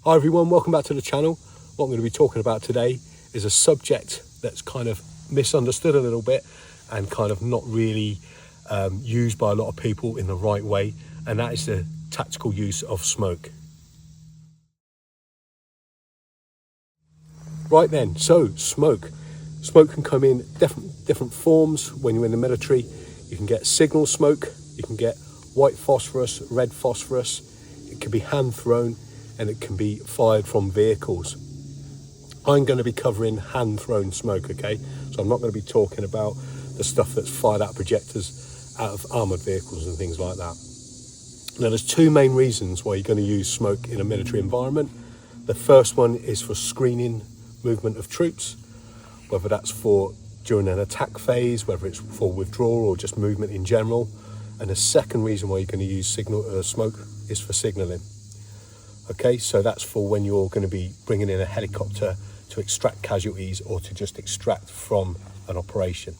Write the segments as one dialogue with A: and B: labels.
A: Hi everyone, welcome back to the channel. What I'm going to be talking about today is a subject that's kind of misunderstood a little bit and kind of not really used by a lot of people in the right way, and that is the tactical use of smoke. Right then, so smoke can come in different forms. When you're in the military, you can get signal smoke, you can get white phosphorus, red phosphorus, it can be hand thrown, and it can be fired from vehicles. I'm going to be covering hand thrown smoke, okay? So I'm not going to be talking about the stuff that's fired out projectors out of armoured vehicles and things like that. Now there's two main reasons why you're going to use smoke in a military environment. The first one is for screening movement of troops, whether that's for during an attack phase, whether it's for withdrawal or just movement in general. And the second reason why you're going to use smoke is for signalling. Okay, so that's for when you're going to be bringing in a helicopter to extract casualties or to just extract from an operation.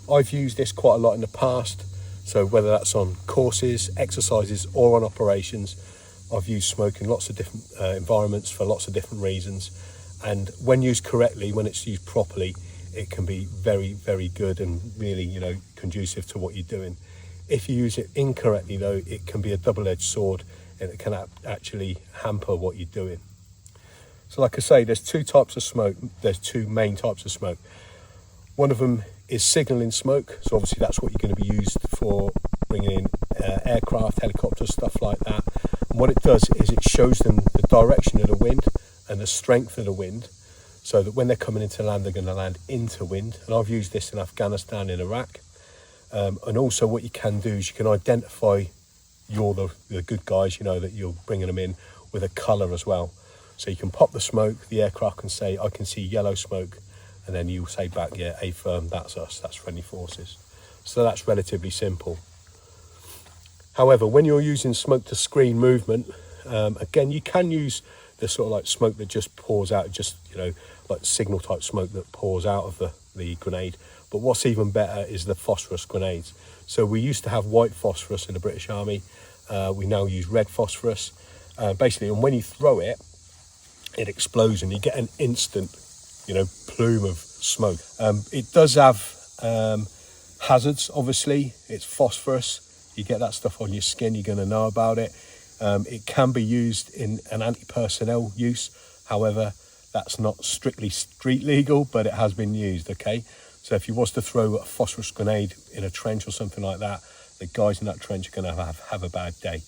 A: I've used this quite a lot in the past, so whether that's on courses, exercises or on operations, I've used smoke in lots of different environments for lots of different reasons. And when used correctly, when it's used properly, it can be very, very good and really, conducive to what you're doing. If you use it incorrectly though, it can be a double-edged sword and it can actually hamper what you're doing. So like I say, there's two types of smoke. There's two main types of smoke. One of them is signalling smoke. So obviously that's what you're going to be used for bringing in aircraft, helicopters, stuff like that. And what it does is it shows them the direction of the wind and the strength of the wind, so that when they're coming into land, they're going to land into wind. And I've used this in Afghanistan, in Iraq. And also what you can do is you can identify you're the good guys, that you're bringing them in with a colour as well. So you can pop the smoke, the aircraft can say, I can see yellow smoke, and then you'll say back, yeah, A-firm, that's us, that's friendly forces. So that's relatively simple. However, when you're using smoke to screen movement, again, you can use the sort of like smoke that just pours out, just, like signal type smoke that pours out of the grenade. But what's even better is the phosphorus grenades. So we used to have white phosphorus in the British Army. We now use red phosphorus. Basically, and when you throw it, it explodes and you get an instant, plume of smoke. It does have hazards, obviously. It's phosphorus. You get that stuff on your skin, you're going to know about it. It can be used in an anti-personnel use. However, that's not strictly street legal, but it has been used, okay? So if you was to throw a phosphorus grenade in a trench or something like that, the guys in that trench are going to have a bad day.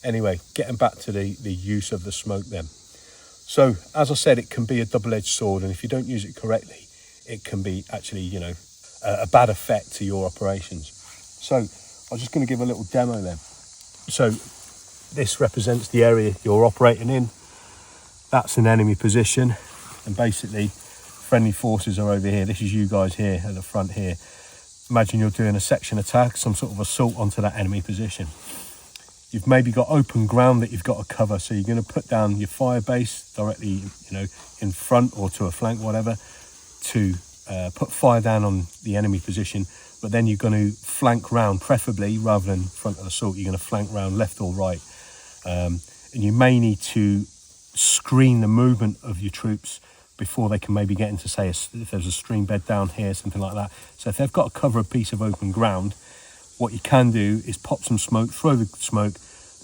A: Anyway, getting back to the use of the smoke then. So, as I said, it can be a double-edged sword, and if you don't use it correctly, it can be actually, a bad effect to your operations. So, I'm just going to give a little demo then. So, this represents the area you're operating in. That's an enemy position, and basically, friendly forces are over here. This is you guys here at the front here. Imagine you're doing a section attack, some sort of assault onto that enemy position. You've maybe got open ground that you've got to cover, so you're going to put down your fire base directly, in front or to a flank, whatever, to put fire down on the enemy position. But then you're going to flank round, preferably rather than front of assault. You're going to flank round left or right, and you may need to screen the movement of your troops before they can maybe get into, say, if there's a stream bed down here, something like that. So if they've got to cover a piece of open ground, what you can do is pop some smoke, throw the smoke,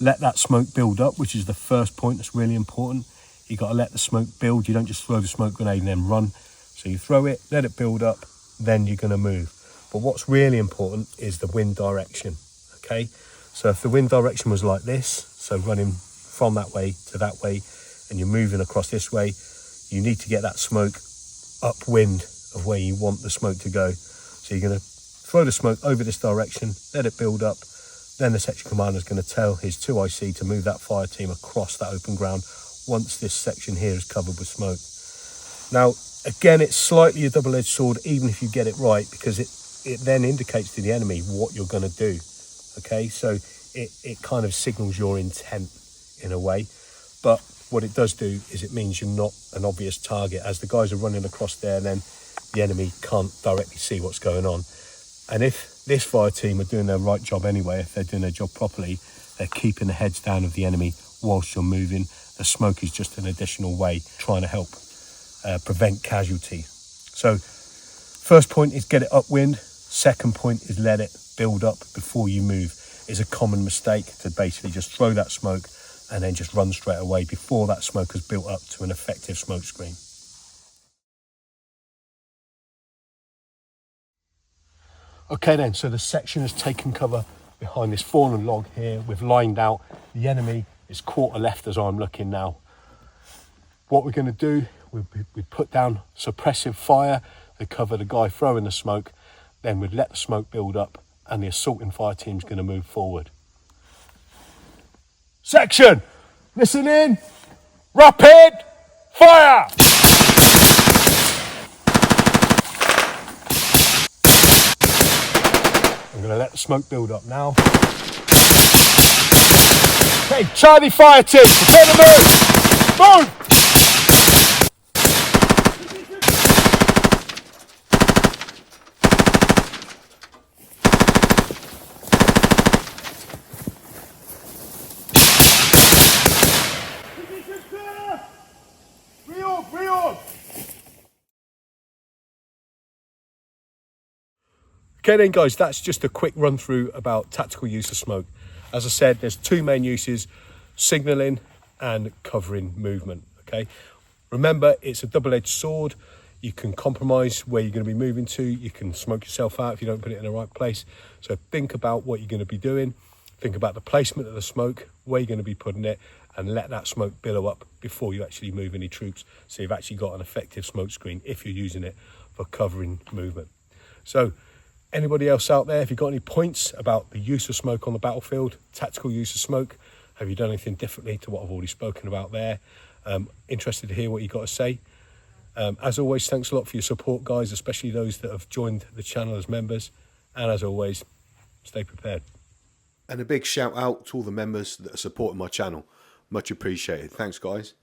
A: let that smoke build up, which is the first point that's really important. You got to let the smoke build. You don't just throw the smoke grenade and then run. So you throw it, let it build up, then you're going to move. But what's really important is the wind direction, okay? So if the wind direction was like this, so running from that way to that way, and you're moving across this way, you need to get that smoke upwind of where you want the smoke to go. So you're going to throw the smoke over this direction, let it build up. Then the section commander is going to tell his 2IC to move that fire team across that open ground once this section here is covered with smoke. Now, again, it's slightly a double-edged sword, even if you get it right, because it then indicates to the enemy what you're going to do. Okay, so it kind of signals your intent in a way. But what it does do is it means you're not an obvious target. As the guys are running across there, then the enemy can't directly see what's going on. And if this fire team are doing their right job anyway, if they're doing their job properly, they're keeping the heads down of the enemy whilst you're moving. the smoke is just an additional way trying to help prevent casualty. So first point is get it upwind. Second point is let it build up before you move. It's a common mistake to basically just throw that smoke and then just run straight away before that smoke has built up to an effective smoke screen. Okay then, so the section has taken cover behind this fallen log here. We've lined out. The enemy is quarter left as I'm looking now. What we're going to do, we put down suppressive fire to cover the guy throwing the smoke. Then we'd let the smoke build up and the assaulting fire team's going to move forward. Section, listen in, rapid fire! I'm going to let the smoke build up now. Okay, Charlie fire team, prepare to move! Move! Okay then guys, that's just a quick run through about tactical use of smoke. As I said, there's two main uses, signalling and covering movement, okay? Remember, it's a double-edged sword. You can compromise where you're going to be moving to. You can smoke yourself out if you don't put it in the right place. So think about what you're going to be doing. Think about the placement of the smoke, where you're going to be putting it, and let that smoke billow up before you actually move any troops. So you've actually got an effective smoke screen if you're using it for covering movement. So anybody else out there, if you've got any points about the use of smoke on the battlefield, tactical use of smoke, have you done anything differently to what I've already spoken about there? Interested to hear what you've got to say. As always, thanks a lot for your support, guys, especially those that have joined the channel as members. And as always, stay prepared.
B: And a big shout out to all the members that are supporting my channel. Much appreciated. Thanks, guys.